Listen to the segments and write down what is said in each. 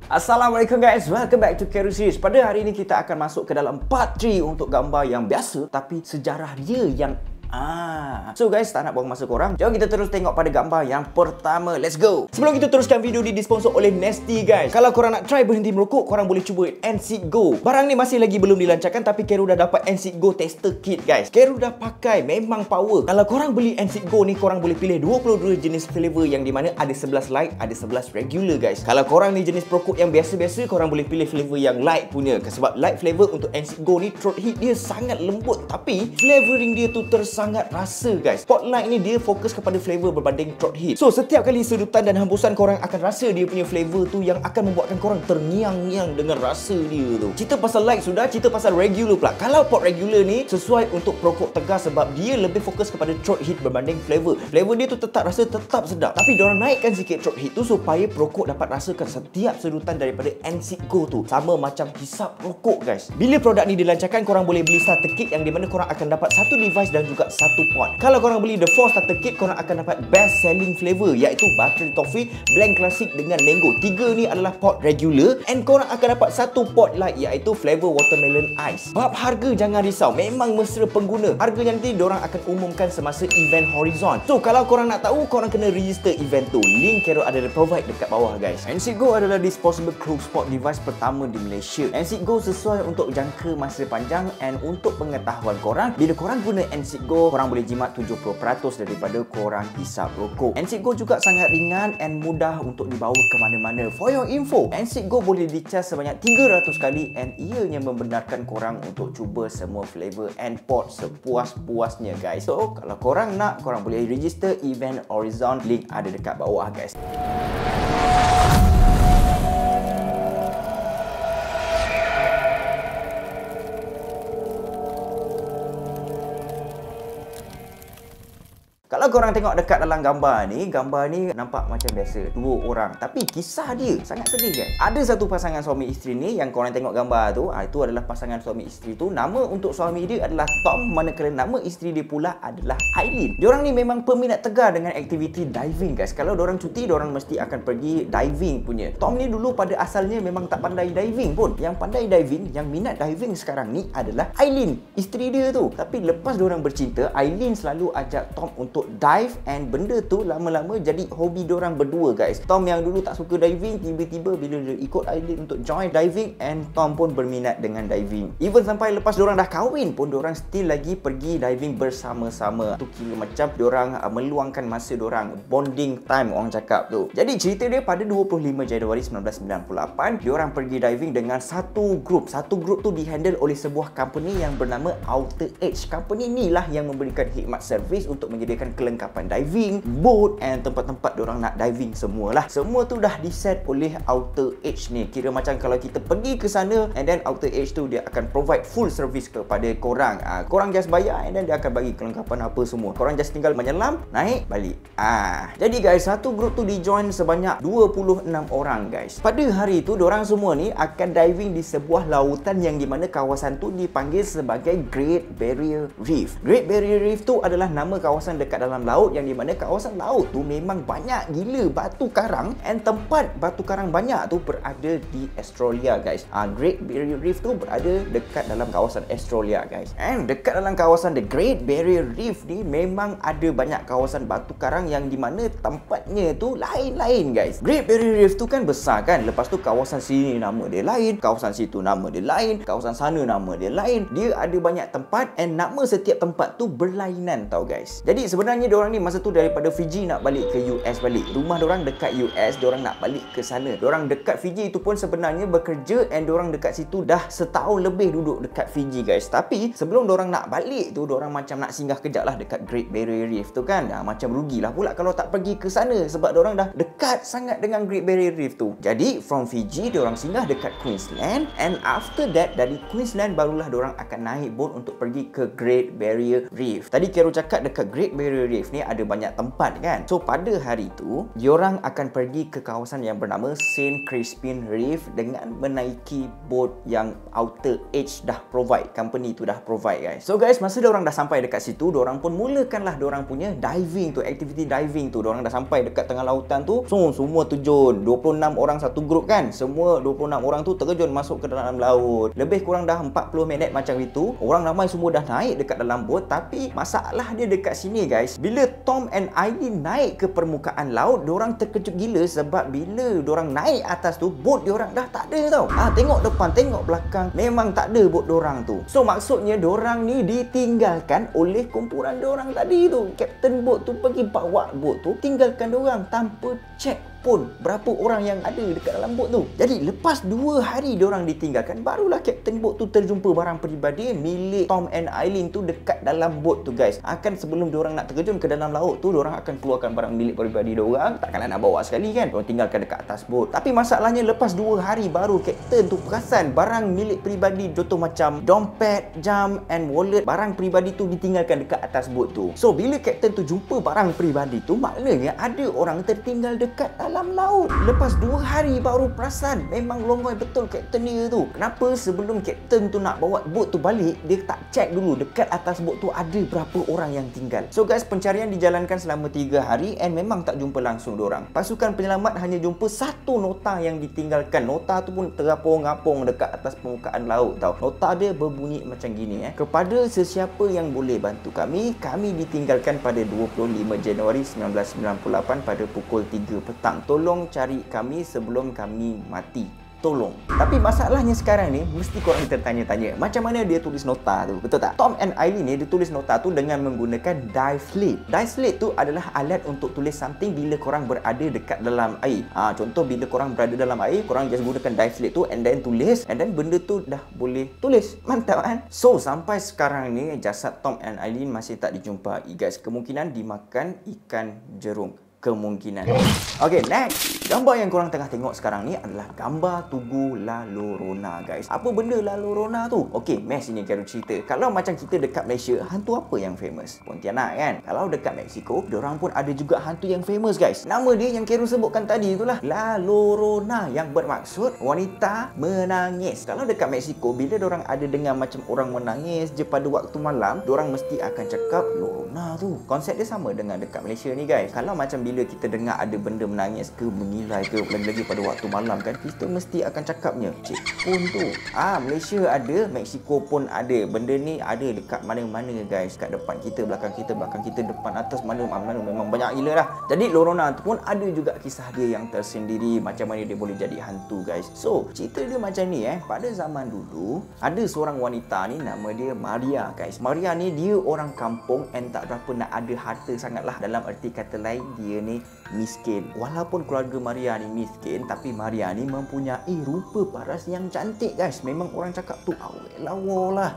Assalamualaikum guys, welcome back to Kero Series. Pada hari ini kita akan masuk ke dalam part 3 untuk gambar yang biasa tapi sejarah dia yang So guys, tak nak buang masa korang, jom kita terus tengok pada gambar yang pertama. Let's go. Sebelum kita teruskan, video ni disponsor oleh Nasty guys. Kalau korang nak try berhenti merokok, korang boleh cuba NSYNC Go. Barang ni masih lagi belum dilancarkan, tapi Kero dah dapat NSYNC Go tester kit guys. Kero dah pakai, memang power. Kalau korang beli NSYNC Go ni, korang boleh pilih 22 jenis flavor, yang dimana ada 11 light, ada 11 regular guys. Kalau korang ni jenis perokok yang biasa-biasa, korang boleh pilih flavor yang light punya. Sebab light flavor untuk NSYNC Go ni, throat heat dia sangat lembut, tapi flavoring dia tu sangat rasa guys. Spotlight ni dia fokus kepada flavor berbanding throat heat. So setiap kali sedutan dan hembusan, korang akan rasa dia punya flavor tu yang akan membuatkan korang terngiang-ngiang dengan rasa dia tu. Cerita pasal light sudah, cerita pasal regular pula. Kalau pot regular ni sesuai untuk perokok tegas sebab dia lebih fokus kepada throat heat berbanding flavor. Flavor dia tu tetap rasa tetap sedap, tapi diorang naikkan sikit throat heat tu supaya perokok dapat rasakan setiap sedutan daripada NSYNC Go tu sama macam hisap rokok guys. Bila produk ni dilancarkan, korang boleh beli starter kit yang dimana korang akan dapat satu device dan juga satu pot. Kalau korang beli the 4 starter kit, korang akan dapat best selling flavor, iaitu buttery toffee, blank classic dengan mango. 3 ni adalah pot regular, and korang akan dapat satu pot light, iaitu flavor watermelon ice. Bab harga jangan risau, memang mesra pengguna. Harganya nanti diorang akan umumkan semasa event Horizon. So kalau korang nak tahu, korang kena register event tu. Link Kero ada provide dekat bawah guys. NSYNC Go adalah disposable close pot device pertama di Malaysia. NSYNC Go sesuai untuk jangka masa panjang, and untuk pengetahuan korang, bila korang guna NSYNC Go, korang boleh jimat 70% daripada korang hisap rokok. NSYNC Go juga sangat ringan and mudah untuk dibawa ke mana-mana. For your info, NSYNC Go boleh dicas sebanyak 300 kali, and ianya membenarkan korang untuk cuba semua flavor and pot sepuas-puasnya guys. So kalau korang nak, korang boleh register event Horizon. Link ada dekat bawah guys. Kalau korang tengok dekat dalam gambar ni nampak macam biasa, 2 orang, tapi kisah dia sangat sedih guys. Ada satu pasangan suami isteri ni yang korang tengok gambar tu, itu adalah pasangan suami isteri tu. Nama untuk suami dia adalah Tom, manakala nama isteri dia pula adalah Aileen. Diorang ni memang peminat tegar dengan aktiviti diving guys. Kalau diorang cuti, diorang mesti akan pergi diving punya. Tom ni dulu pada asalnya memang tak pandai diving pun. Yang pandai diving, yang minat diving sekarang ni adalah Aileen, isteri dia tu. Tapi lepas diorang bercinta, Aileen selalu ajak Tom untuk dive, and benda tu lama-lama jadi hobi diorang berdua guys. Tom yang dulu tak suka diving, tiba-tiba bila dia ikut Aileen untuk join diving, and Tom pun berminat dengan diving. Even sampai lepas diorang dah kahwin pun, diorang still lagi pergi diving bersama-sama. Tu kira macam diorang meluangkan masa diorang, bonding time orang cakap tu. Jadi cerita dia pada 25 Januari 1998, diorang pergi diving dengan satu grup. Satu grup tu dihandle oleh sebuah company yang bernama Outer Edge. Company ni lah yang memberikan khidmat servis untuk menyediakan kelengkapan diving, boat, and tempat-tempat diorang nak diving semualah. Semua tu dah diset oleh Outer Edge ni. Kira macam kalau kita pergi ke sana, and then Outer Edge tu dia akan provide full service kepada korang. Korang just bayar, and then dia akan bagi kelengkapan apa semua. Korang just tinggal menyelam, naik, balik. Jadi guys, satu grup tu di-join sebanyak 26 orang guys. Pada hari tu, diorang semua ni akan diving di sebuah lautan yang dimana kawasan tu dipanggil sebagai Great Barrier Reef. Great Barrier Reef tu adalah nama kawasan dekat dalam laut, yang dimana kawasan laut tu memang banyak gila batu karang, and tempat batu karang banyak tu berada di Australia guys. Great Barrier Reef tu berada dekat dalam kawasan Australia guys. And dekat dalam kawasan The Great Barrier Reef ni memang ada banyak kawasan batu karang yang dimana tempatnya tu lain-lain guys. Great Barrier Reef tu kan besar kan, lepas tu kawasan sini nama dia lain, kawasan situ nama dia lain, kawasan sana nama dia lain. Dia ada banyak tempat, and nama setiap tempat tu berlainan tau guys. Jadi sebenarnya diorang ni masa tu daripada Fiji nak balik ke US balik. Rumah diorang dekat US, diorang nak balik ke sana. Diorang dekat Fiji itu pun sebenarnya bekerja, and diorang dekat situ dah setahun lebih duduk dekat Fiji guys. Tapi sebelum diorang nak balik tu, diorang macam nak singgah kejap lah dekat Great Barrier Reef tu kan. Macam rugilah pula kalau tak pergi ke sana, sebab diorang dah dekat sangat dengan Great Barrier Reef tu. Jadi from Fiji diorang singgah dekat Queensland, and after that dari Queensland barulah diorang akan naik boat untuk pergi ke Great Barrier Reef. Tadi Kero cakap dekat Great Barrier Victoria Reef ni ada banyak tempat kan. So pada hari tu diorang akan pergi ke kawasan yang bernama Saint Crispin Reef dengan menaiki bot yang Outer Edge dah provide, company tu dah provide guys. So guys, masa diorang dah sampai dekat situ, diorang pun mulakanlah diorang punya diving tu, aktiviti diving tu. Diorang dah sampai dekat tengah lautan tu, so semua terjun, 26 orang satu grup kan. Semua 26 orang tu terjun masuk ke dalam laut. Lebih kurang dah 40 minit macam itu. Orang ramai semua dah naik dekat dalam bot, tapi masalah dia dekat sini guys. Bila Tom and Eileen naik ke permukaan laut, diorang terkejut gila sebab bila diorang naik atas tu, bot diorang dah tak ada tau. Tengok depan, tengok belakang, memang tak ada bot diorang tu. So maksudnya diorang ni ditinggalkan oleh kumpulan diorang tadi tu. Kapten bot tu pergi bawa bot tu, tinggalkan diorang tanpa check pun berapa orang yang ada dekat dalam bot tu. Jadi lepas 2 hari diorang ditinggalkan, barulah kapten bot tu terjumpa barang peribadi milik Tom and Eileen tu dekat dalam bot tu guys. Sebelum diorang nak terjun ke dalam laut tu, diorang akan keluarkan barang milik peribadi diorang. Takkanlah nak bawa sekali kan, diorang tinggalkan dekat atas bot. Tapi masalahnya lepas 2 hari baru kapten tu perasan barang milik peribadi, contoh macam dompet, jam and wallet, barang peribadi tu ditinggalkan dekat atas bot tu. So bila kapten tu jumpa barang peribadi tu, maknanya ada orang tertinggal dekat dalam laut. Lepas 2 hari baru perasan. Memang longoi betul kapten dia tu. Kenapa sebelum kapten tu nak bawa bot tu balik, dia tak check dulu dekat atas bot tu ada berapa orang yang tinggal. So guys, pencarian dijalankan selama 3 hari and memang tak jumpa langsung diorang. Pasukan penyelamat hanya jumpa satu nota yang ditinggalkan. Nota tu pun terapung-apung dekat atas permukaan laut tau. Nota dia berbunyi macam gini kepada sesiapa yang boleh bantu kami ditinggalkan pada 25 Januari 1998 pada pukul 3 petang. Tolong cari kami sebelum kami mati. Tolong. Tapi masalahnya sekarang ni, mesti korang tertanya-tanya, macam mana dia tulis nota tu, betul tak? Tom and Eileen ni dia tulis nota tu dengan menggunakan die slate. Die slate tu adalah alat untuk tulis something bila korang berada dekat dalam air. Contoh bila korang berada dalam air, korang just gunakan die slate tu and then tulis, and then benda tu dah boleh tulis. Mantap kan? So sampai sekarang ni jasad Tom and Eileen masih tak dijumpai guys. Kemungkinan dimakan ikan jerung. Kemungkinan. Okay, next. Gambar yang korang tengah tengok sekarang ni adalah gambar Tugu La Llorona guys. Apa benda La Llorona tu? Okay, mes ini Khairul cerita. Kalau macam kita dekat Malaysia, hantu apa yang famous? Pontianak kan? Kalau dekat Mexico, diorang pun ada juga hantu yang famous guys. Nama dia yang Khairul sebutkan tadi itulah La Llorona, yang bermaksud wanita menangis. Kalau dekat Mexico, bila diorang ada dengar macam orang menangis je pada waktu malam, diorang mesti akan cakap Llorona tu. Konsep dia sama dengan dekat Malaysia ni guys. Kalau macam bila kita dengar ada benda menangis ke mengilai ke lagi-lagi pada waktu malam kan, kita mesti akan cakapnya cik pun tu. Malaysia ada, Mexico pun ada. Benda ni ada dekat mana-mana guys. Kat depan kita, belakang kita, depan, atas, mana-mana, memang banyak gila lah. Jadi Llorona tu pun ada juga kisah dia yang tersendiri, macam mana dia boleh jadi hantu guys. So cerita dia macam ni pada zaman dulu ada seorang wanita ni, nama dia Maria guys. Maria ni dia orang kampung and tak berapa nak ada harta sangatlah. Dalam erti kata lain, dia ni miskin. Walaupun keluarga Maria ni miskin, tapi Maria ni mempunyai rupa paras yang cantik guys. Memang orang cakap tu awet lawa lah.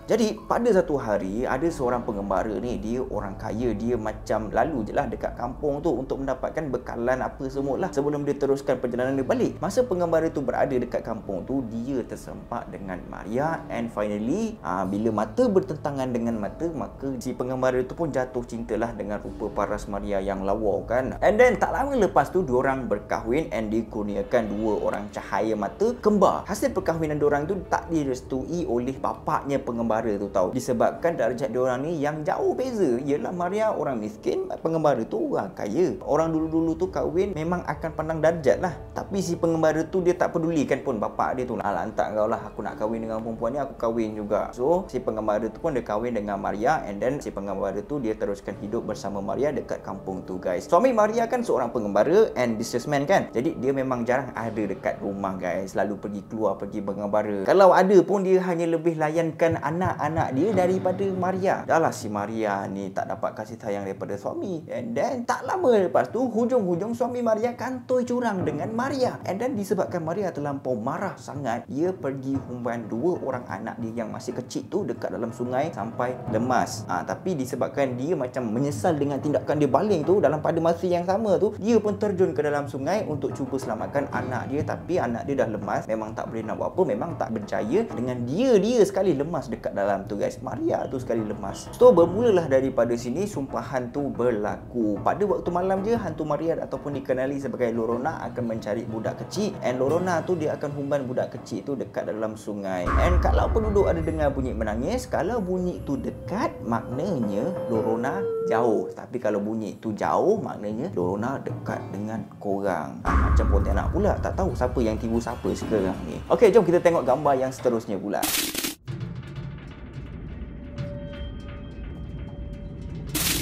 Jadi pada satu hari ada seorang pengembara ni, dia orang kaya. Dia macam lalu je lah dekat kampung tu untuk mendapatkan bekalan apa semua lah sebelum dia teruskan perjalanan dia balik. Masa pengembara tu berada dekat kampung tu, dia tersempak dengan Maria and finally bila mata bertentangan dengan mata, maka si pengembara tu pun jatuh cintalah dengan rupa paras Maria yang lawa kan. And then tak lama lepas tu diorang berkahwin and dikurniakan 2 orang cahaya mata kembar. Hasil perkahwinan diorang tu tak direstui oleh bapaknya pengembara tu tau, disebabkan darjat diorang ni yang jauh beza. Yelah, Maria orang miskin, pengembara tu orang kaya. Orang dulu-dulu tu kahwin memang akan pandang darjat lah. Tapi si pengembara tu dia tak pedulikan pun bapak dia tu. Lantak kau lah, aku nak kahwin dengan perempuan ni, aku kahwin juga. So si pengembara tu pun dia kahwin dengan Maria and then si pengembara tu dia teruskan hidup bersama Maria dekat kampung tu guys. Suami Maria kan seorang pengembara and businessman kan. Jadi dia memang jarang ada dekat rumah guys. Selalu pergi keluar, pergi pengembara. Kalau ada pun dia hanya lebih layankan anak-anak dia daripada Maria. Dah lah si Maria ni tak dapat kasih sayang daripada suami. And then tak lama lepas tu, hujung-hujung suami Maria kantoi curang dengan Maria. And then disebabkan Maria terlampau marah sangat, dia pergi humban 2 orang anak dia yang masih kecil tu dekat dalam sungai sampai lemas. Tapi disebabkan dia macam menyesal dengan tindakan dia baling tu, dalam pada masa yang sama tu dia pun terjun ke dalam sungai untuk cuba selamatkan anak dia, tapi anak dia dah lemas, memang tak boleh nak buat apa, memang tak berjaya. Dengan dia sekali lemas dekat dalam tu guys, Maria tu sekali lemas. So bermulalah daripada sini sumpahan tu berlaku. Pada waktu malam je, hantu Maria ataupun dikenali sebagai Llorona akan mencari budak kecil, and Llorona tu dia akan humban budak kecil tu dekat dalam sungai. And kalau penduduk ada dengar bunyi menangis, kalau bunyi tu dekat, maknanya Llorona jauh. Tapi kalau bunyi tu jauh, maknanya Llorona dekat dengan korang. Macam Pontianak pula, tak tahu siapa yang tipu siapa sekarang ni. Okey, jom kita tengok gambar yang seterusnya pula.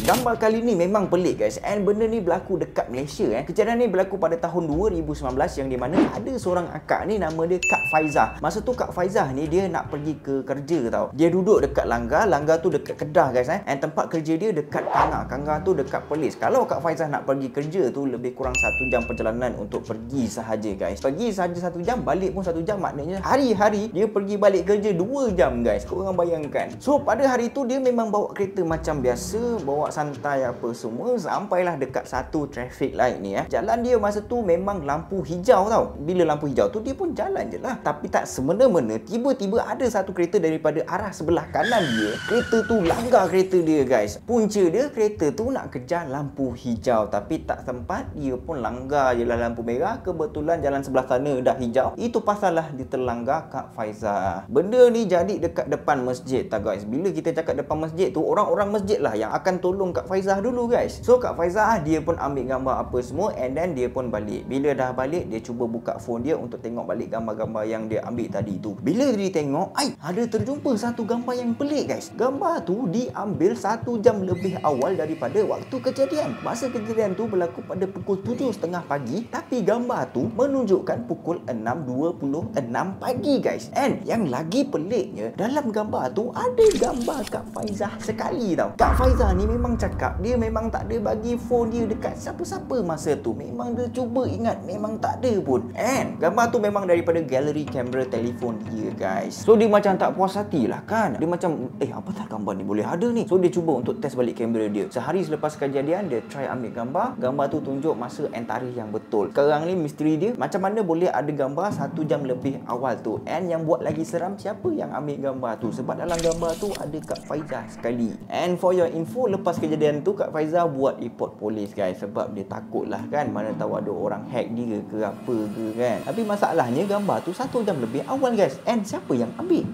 Gambar kali ni memang pelik guys, and benda ni berlaku dekat Malaysia. Kejadian ni berlaku pada tahun 2019 yang di mana ada seorang akak ni nama dia Kak Faizah. Masa tu Kak Faizah ni dia nak pergi ke kerja tau. Dia duduk dekat langgar tu dekat Kedah guys, and tempat kerja dia dekat Kanggar tu dekat Perlis. Kalau Kak Faizah nak pergi kerja tu lebih kurang 1 jam perjalanan untuk pergi sahaja guys. Pergi sahaja 1 jam, balik pun 1 jam, maknanya hari-hari dia pergi balik kerja 2 jam guys. Korang bayangkan. So pada hari tu dia memang bawa kereta macam biasa, bawa santai apa semua, sampailah dekat satu traffic light ni. Jalan dia masa tu memang lampu hijau tau. Bila lampu hijau tu dia pun jalan je lah. Tapi tak semena-mena tiba-tiba ada satu kereta daripada arah sebelah kanan dia. Kereta tu langgar kereta dia guys. Punca dia kereta tu nak kejar lampu hijau, tapi tak sempat, dia pun langgar je lah lampu merah. Kebetulan jalan sebelah sana dah hijau. Itu pasal lah dia terlanggar Kak Faizah. Benda ni jadi dekat depan masjid tak guys. Bila kita cakap depan masjid tu, orang-orang masjid lah yang akan tolong Kak Faizah dulu guys. So Kak Faizah dia pun ambil gambar apa semua, and then dia pun balik. Bila dah balik, dia cuba buka phone dia untuk tengok balik gambar-gambar yang dia ambil tadi tu. Bila dia tengok, ada terjumpa satu gambar yang pelik guys. Gambar tu diambil 1 jam lebih awal daripada waktu kejadian. Masa kejadian tu berlaku pada pukul 7.30 pagi, tapi gambar tu menunjukkan pukul 6.26 pagi guys. And yang lagi peliknya, dalam gambar tu ada gambar Kak Faizah sekali tau. Kak Faizah ni memang cakap dia memang tak ada bagi phone dia dekat siapa-siapa masa tu. Memang dia cuba ingat, memang tak ada pun. And gambar tu memang daripada galeri kamera telefon dia guys. So dia macam tak puas hati lah kan. Dia macam apa tak gambar ni boleh ada ni. So dia cuba untuk test balik kamera dia. Sehari selepas kejadian dia try ambil gambar. Gambar tu tunjuk masa and tarikh yang betul. Sekarang ni misteri dia macam mana boleh ada gambar 1 jam lebih awal tu. And yang buat lagi seram, siapa yang ambil gambar tu? Sebab dalam gambar tu ada Kak Faizah sekali. And for your info, lepas kejadian tu Kak Faizah buat report polis guys, sebab dia takut lah kan, mana tahu ada orang hack dia ke apa ke kan. Tapi masalahnya gambar tu 1 jam lebih awal guys, and siapa yang ambil?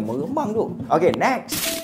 Meremang tu. Okay, next.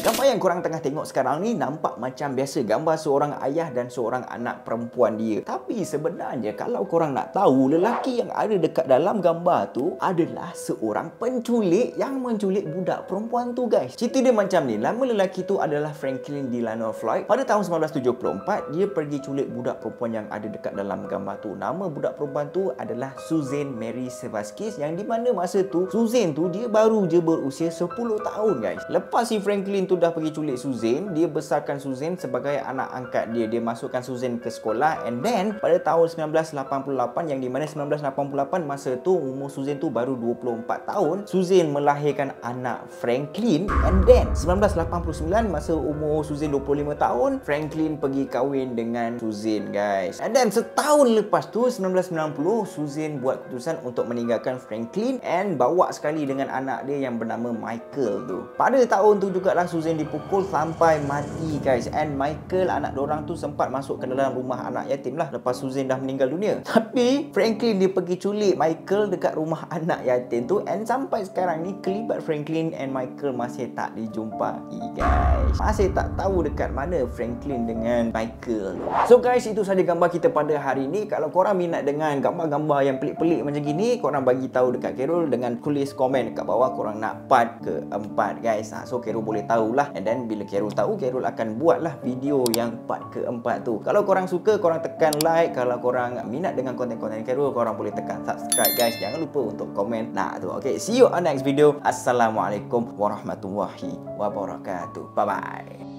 Gambar yang korang tengah tengok sekarang ni nampak macam biasa, gambar seorang ayah dan seorang anak perempuan dia. Tapi sebenarnya kalau korang nak tahu, lelaki yang ada dekat dalam gambar tu adalah seorang penculik yang menculik budak perempuan tu guys. Cerita dia macam ni, nama lelaki tu adalah Franklin Delano Floyd. Pada tahun 1974, dia pergi culik budak perempuan yang ada dekat dalam gambar tu. Nama budak perempuan tu adalah Suzanne Mary Vasquez, yang di mana masa tu Suzanne tu dia baru je berusia 10 tahun guys. Lepas si Franklin tu dah pergi culik Suzanne, dia besarkan Suzanne sebagai anak angkat dia. Dia masukkan Suzanne ke sekolah, and then pada tahun 1988, yang di mana 1988 masa tu umur Suzanne tu baru 24 tahun, Suzanne melahirkan anak Franklin, and then 1989 masa umur Suzanne 25 tahun, Franklin pergi kahwin dengan Suzanne guys. And then setahun lepas tu 1990, Suzanne buat keputusan untuk meninggalkan Franklin and bawa sekali dengan anak dia yang bernama Michael tu. Pada tahun tu jugalah Suzanne dipukul sampai mati guys, and Michael anak dorang tu sempat masuk ke dalam rumah anak yatim lah lepas Suzanne dah meninggal dunia. Tapi Franklin dia pergi culik Michael dekat rumah anak yatim tu, and sampai sekarang ni kelibat Franklin and Michael masih tak dijumpai guys. Masih tak tahu dekat mana Franklin dengan Michael. So guys, itu saja gambar kita pada hari ni. Kalau korang minat dengan gambar-gambar yang pelik-pelik macam gini, korang bagi tahu dekat Khairul dengan tulis komen dekat bawah korang nak part ke-4 guys. So Khairul boleh tahulah, and then bila Khairul tahu, Khairul akan buatlah video yang part ke-4 tu. Kalau korang suka, korang tekan like. Kalau korang minat dengan konten-konten Khairul, korang boleh tekan subscribe guys. Jangan lupa untuk komen tu. Okay, see you on next video. Assalamualaikum warahmatullahi wabarakatuh. Bye bye.